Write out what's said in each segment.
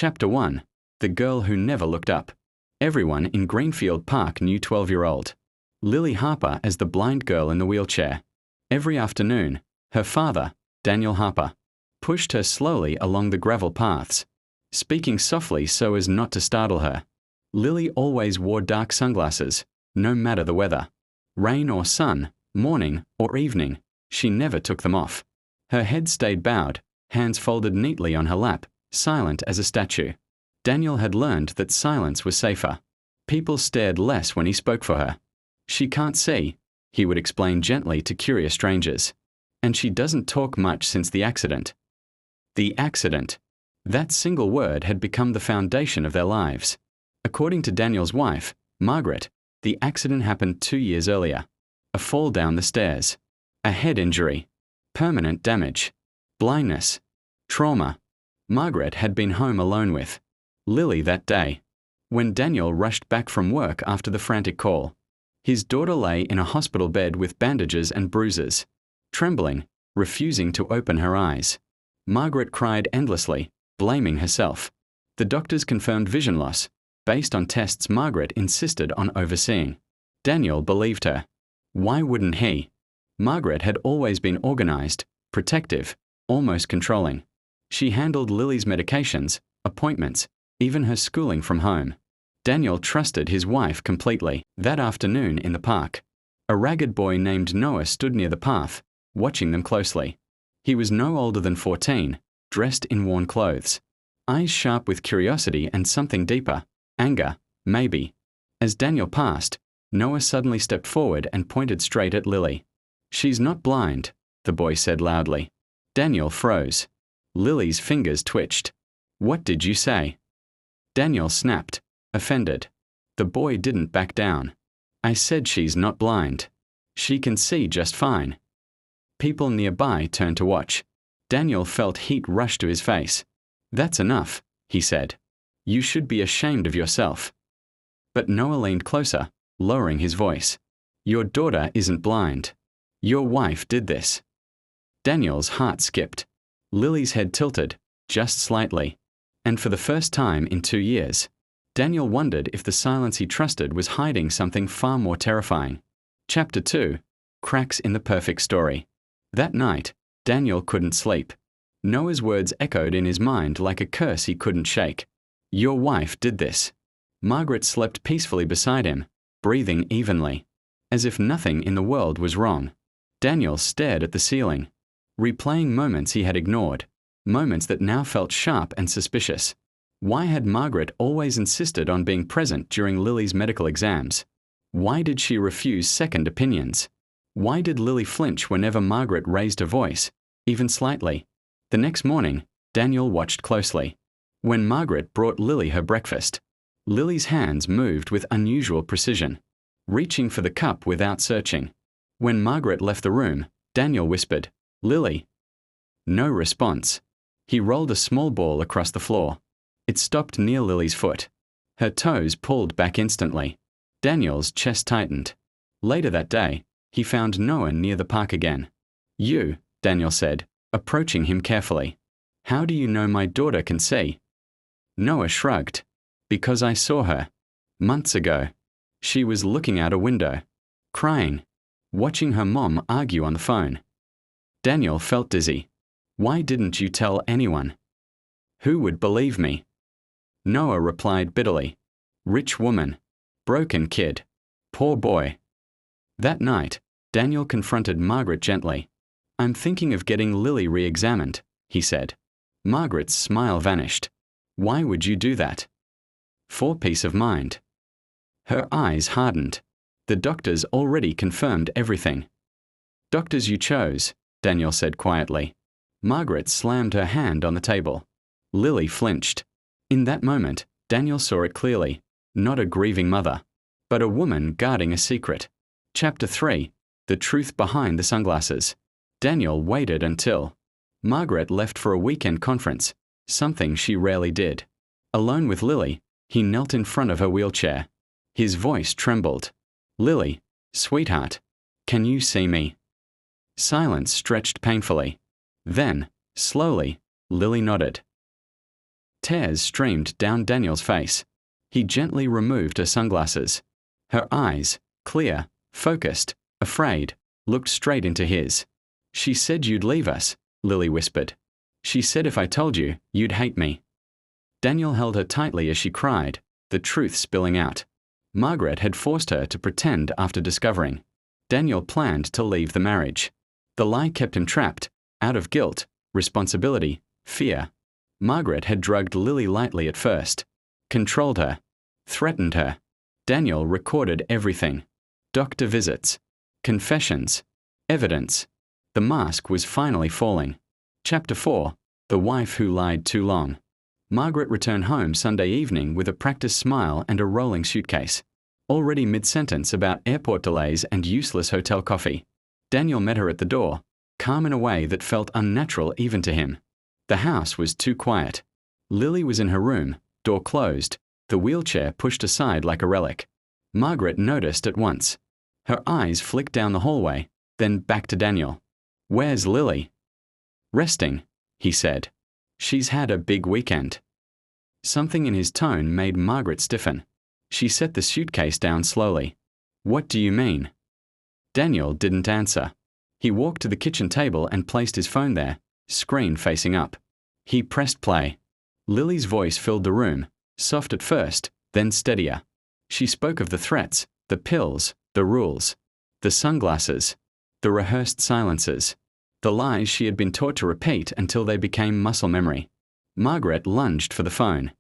Chapter 1. The Girl Who Never Looked Up. Everyone in Greenfield Park knew 12-year-old Lily Harper as the blind girl in the wheelchair. Every afternoon, her father, Daniel Harper, pushed her slowly along the gravel paths, speaking softly so as not to startle her. Lily always wore dark sunglasses, no matter the weather. Rain or sun, morning or evening, she never took them off. Her head stayed bowed, hands folded neatly on her lap, silent as a statue. Daniel had learned that silence was safer. People stared less when he spoke for her. She can't see, he would explain gently to curious strangers. And she doesn't talk much since the accident. The accident. That single word had become the foundation of their lives. According to Daniel's wife, Margaret, the accident happened 2 years earlier. A fall down the stairs. A head injury. Permanent damage. Blindness. Trauma. Margaret had been home alone with Lily that day. When Daniel rushed back from work after the frantic call, his daughter lay in a hospital bed with bandages and bruises, trembling, refusing to open her eyes. Margaret cried endlessly, blaming herself. The doctors confirmed vision loss, based on tests Margaret insisted on overseeing. Daniel believed her. Why wouldn't he? Margaret had always been organized, protective, almost controlling. She handled Lily's medications, appointments, even her schooling from home. Daniel trusted his wife completely. That afternoon in the park, a ragged boy named Noah stood near the path, watching them closely. He was no older than 14, dressed in worn clothes. Eyes sharp with curiosity and something deeper, anger, maybe. As Daniel passed, Noah suddenly stepped forward and pointed straight at Lily. "She's not blind," the boy said loudly. Daniel froze. Lily's fingers twitched. "What did you say?" Daniel snapped, offended. The boy didn't back down. "I said she's not blind. She can see just fine." People nearby turned to watch. Daniel felt heat rush to his face. "That's enough," he said. "You should be ashamed of yourself." But Noah leaned closer, lowering his voice. "Your daughter isn't blind. Your wife did this." Daniel's heart skipped. Lily's head tilted, just slightly. And for the first time in 2 years, Daniel wondered if the silence he trusted was hiding something far more terrifying. Chapter 2. Cracks in the Perfect Story. That night, Daniel couldn't sleep. Noah's words echoed in his mind like a curse he couldn't shake. Your wife did this. Margaret slept peacefully beside him, breathing evenly, as if nothing in the world was wrong. Daniel stared at the ceiling, replaying moments he had ignored, moments that now felt sharp and suspicious. Why had Margaret always insisted on being present during Lily's medical exams? Why did she refuse second opinions? Why did Lily flinch whenever Margaret raised her voice, even slightly? The next morning, Daniel watched closely. When Margaret brought Lily her breakfast, Lily's hands moved with unusual precision, reaching for the cup without searching. When Margaret left the room, Daniel whispered, "Lily." No response. He rolled a small ball across the floor. It stopped near Lily's foot. Her toes pulled back instantly. Daniel's chest tightened. Later that day, he found Noah near the park again. "You," Daniel said, approaching him carefully. "How do you know my daughter can see?" Noah shrugged. "Because I saw her. Months ago. She was looking out a window, crying, watching her mom argue on the phone." Daniel felt dizzy. "Why didn't you tell anyone?" "Who would believe me?" Noah replied bitterly. "Rich woman. Broken kid. Poor boy." That night, Daniel confronted Margaret gently. "I'm thinking of getting Lily re-examined," he said. Margaret's smile vanished. "Why would you do that?" "For peace of mind." Her eyes hardened. The doctors already confirmed everything. "Doctors you chose," Daniel said quietly. Margaret slammed her hand on the table. Lily flinched. In that moment, Daniel saw it clearly. Not a grieving mother, but a woman guarding a secret. Chapter 3. The Truth Behind the Sunglasses. Daniel waited until Margaret left for a weekend conference, something she rarely did. Alone with Lily, he knelt in front of her wheelchair. His voice trembled. "Lily, sweetheart, can you see me?" Silence stretched painfully. Then, slowly, Lily nodded. Tears streamed down Daniel's face. He gently removed her sunglasses. Her eyes, clear, focused, afraid, looked straight into his. "She said you'd leave us," Lily whispered. "She said if I told you, you'd hate me." Daniel held her tightly as she cried, the truth spilling out. Margaret had forced her to pretend after discovering. Daniel planned to leave the marriage. The lie kept him trapped, out of guilt, responsibility, fear. Margaret had drugged Lily lightly at first, controlled her, threatened her. Daniel recorded everything. Doctor visits, confessions, evidence. The mask was finally falling. Chapter 4. The Wife Who Lied Too Long. Margaret returned home Sunday evening with a practiced smile and a rolling suitcase. Already mid-sentence about airport delays and useless hotel coffee. Daniel met her at the door, calm in a way that felt unnatural even to him. The house was too quiet. Lily was in her room, door closed, the wheelchair pushed aside like a relic. Margaret noticed at once. Her eyes flicked down the hallway, then back to Daniel. "Where's Lily?" "Resting," he said. "She's had a big weekend." Something in his tone made Margaret stiffen. She set the suitcase down slowly. "What do you mean?" Daniel didn't answer. He walked to the kitchen table and placed his phone there, screen facing up. He pressed play. Lily's voice filled the room, soft at first, then steadier. She spoke of the threats, the pills, the rules, the sunglasses, the rehearsed silences, the lies she had been taught to repeat until they became muscle memory. Margaret lunged for the phone.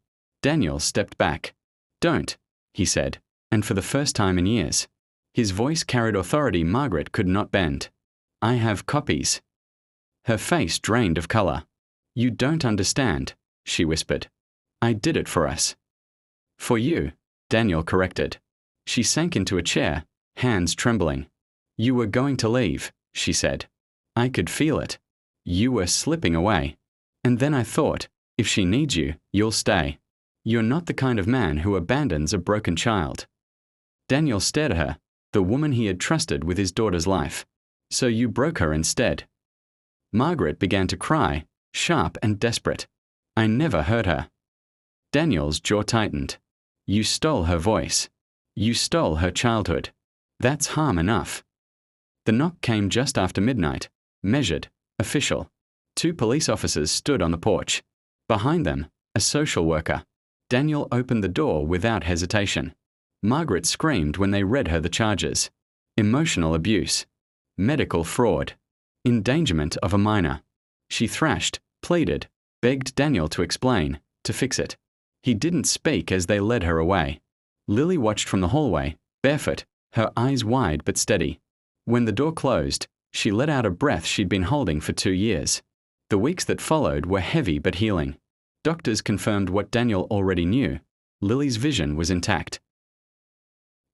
Daniel stepped back. "Don't," he said, and for the first time in years. His voice carried authority Margaret could not bend. "I have copies." Her face drained of color. "You don't understand," she whispered. "I did it for us." "For you," Daniel corrected. She sank into a chair, hands trembling. "You were going to leave," she said. "I could feel it. You were slipping away. And then I thought, if she needs you, you'll stay. You're not the kind of man who abandons a broken child." Daniel stared at her, the woman he had trusted with his daughter's life. "So you broke her instead." Margaret began to cry, sharp and desperate. "I never hurt her." Daniel's jaw tightened. "You stole her voice. You stole her childhood. That's harm enough." The knock came just after midnight, measured, official. 2 police officers stood on the porch. Behind them, a social worker. Daniel opened the door without hesitation. Margaret screamed when they read her the charges. Emotional abuse. Medical fraud. Endangerment of a minor. She thrashed, pleaded, begged Daniel to explain, to fix it. He didn't speak as they led her away. Lily watched from the hallway, barefoot, her eyes wide but steady. When the door closed, she let out a breath she'd been holding for 2 years. The weeks that followed were heavy but healing. Doctors confirmed what Daniel already knew. Lily's vision was intact.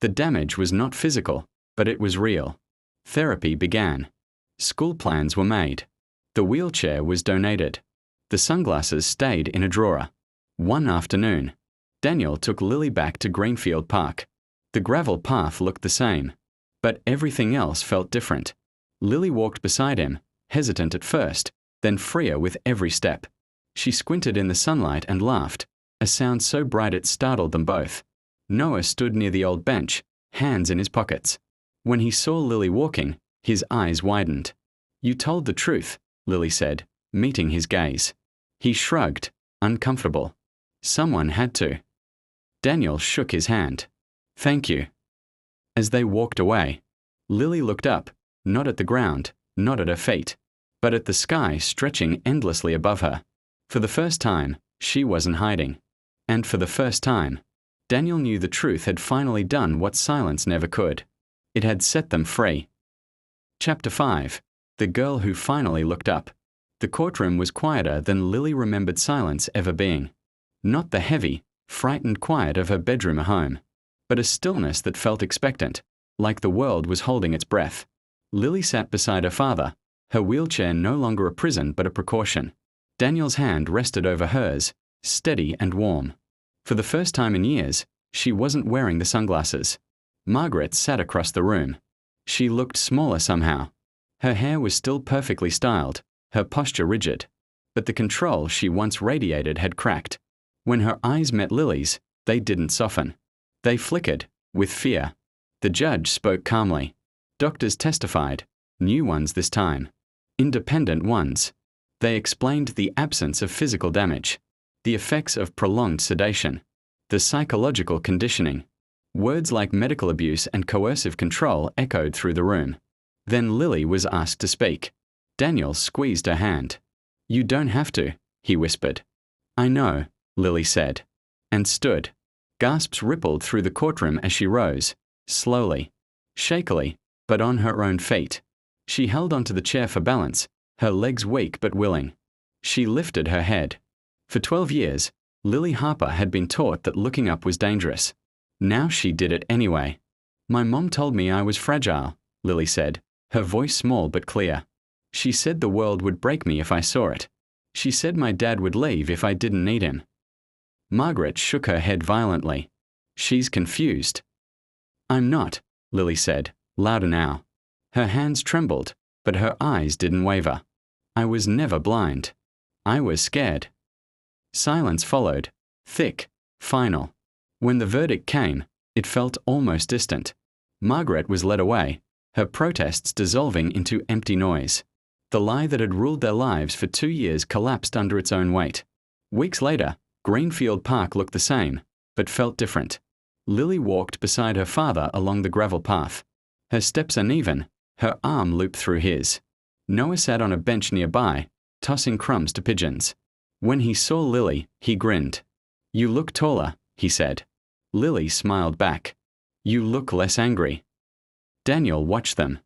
The damage was not physical, but it was real. Therapy began. School plans were made. The wheelchair was donated. The sunglasses stayed in a drawer. One afternoon, Daniel took Lily back to Greenfield Park. The gravel path looked the same, but everything else felt different. Lily walked beside him, hesitant at first, then freer with every step. She squinted in the sunlight and laughed, a sound so bright it startled them both. Noah stood near the old bench, hands in his pockets. When he saw Lily walking, his eyes widened. "You told the truth," Lily said, meeting his gaze. He shrugged, uncomfortable. "Someone had to." Daniel shook his hand. "Thank you." As they walked away, Lily looked up, not at the ground, not at her feet, but at the sky stretching endlessly above her. For the first time, she wasn't hiding. And for the first time, Daniel knew the truth had finally done what silence never could. It had set them free. Chapter 5. The Girl Who Finally Looked Up. The courtroom was quieter than Lily remembered silence ever being. Not the heavy, frightened quiet of her bedroom at home, but a stillness that felt expectant, like the world was holding its breath. Lily sat beside her father, her wheelchair no longer a prison but a precaution. Daniel's hand rested over hers, steady and warm. For the first time in years, she wasn't wearing the sunglasses. Margaret sat across the room. She looked smaller somehow. Her hair was still perfectly styled, her posture rigid. But the control she once radiated had cracked. When her eyes met Lily's, they didn't soften. They flickered, with fear. The judge spoke calmly. Doctors testified, new ones this time. Independent ones. They explained the absence of physical damage, the effects of prolonged sedation, the psychological conditioning. Words like medical abuse and coercive control echoed through the room. Then Lily was asked to speak. Daniel squeezed her hand. "You don't have to," he whispered. "I know," Lily said, and stood. Gasps rippled through the courtroom as she rose, slowly, shakily, but on her own feet. She held onto the chair for balance, her legs weak but willing. She lifted her head. For 12 years, Lily Harper had been taught that looking up was dangerous. Now she did it anyway. "My mom told me I was fragile," Lily said, her voice small but clear. "She said the world would break me if I saw it. She said my dad would leave if I didn't need him." Margaret shook her head violently. "She's confused." "I'm not," Lily said, louder now. Her hands trembled, but her eyes didn't waver. "I was never blind. I was scared." Silence followed, thick, final. When the verdict came, it felt almost distant. Margaret was led away, her protests dissolving into empty noise. The lie that had ruled their lives for 2 years collapsed under its own weight. Weeks later, Greenfield Park looked the same, but felt different. Lily walked beside her father along the gravel path. Her steps uneven, her arm looped through his. Noah sat on a bench nearby, tossing crumbs to pigeons. When he saw Lily, he grinned. "You look taller," he said. Lily smiled back. "You look less angry." Daniel watched them.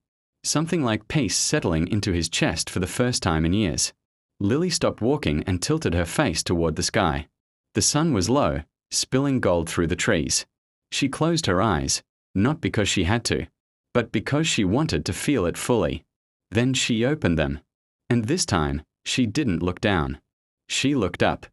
Something like peace settling into his chest for the first time in years. Lily stopped walking and tilted her face toward the sky. The sun was low, spilling gold through the trees. She closed her eyes, not because she had to, but because she wanted to feel it fully. Then she opened them. And this time, she didn't look down. She looked up.